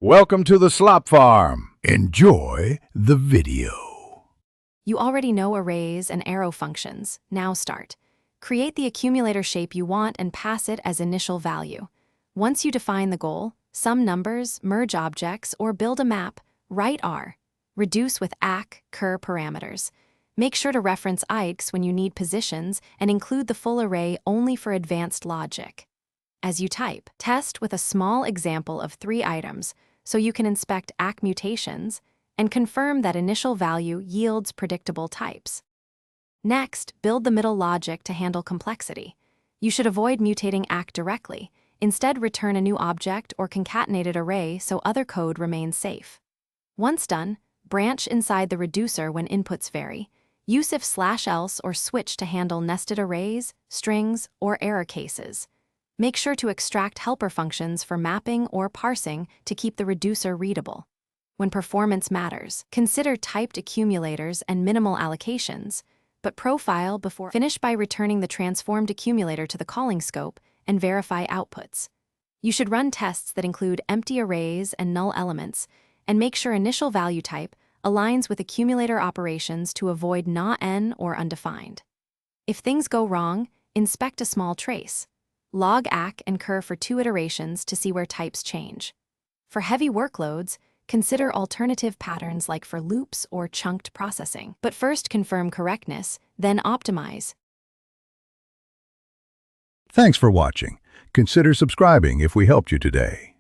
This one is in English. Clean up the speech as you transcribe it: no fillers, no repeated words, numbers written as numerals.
Welcome to the slop farm. Enjoy the video. You already know arrays and arrow functions. Now start. Create the accumulator shape you want and pass it as initial value. Once you define the goal, sum numbers, merge objects, or build a map, write R. Reduce with ACK, cur parameters. Make sure to reference IDEX when you need positions and include the full array only for advanced logic. As you type, test with a small example of 3 items so you can inspect ACK mutations and confirm that initial value yields predictable types. Next, build the middle logic to handle complexity. You should avoid mutating ACK directly. Instead, return a new object or concatenated array so other code remains safe. Once done, branch inside the reducer when inputs vary. Use if/else or switch to handle nested arrays, strings, or error cases. Make sure to extract helper functions for mapping or parsing to keep the reducer readable. When performance matters, consider typed accumulators and minimal allocations, but profile before. Finish by returning the transformed accumulator to the calling scope and verify outputs. You should run tests that include empty arrays and null elements, and make sure initial value type aligns with accumulator operations to avoid NaN or undefined. If things go wrong, inspect a small trace. Log ACK and cur for 2 iterations to see where types change. For heavy workloads, consider alternative patterns like for loops or chunked processing. But first confirm correctness, then optimize. Thanks for watching. Consider subscribing if we helped you today.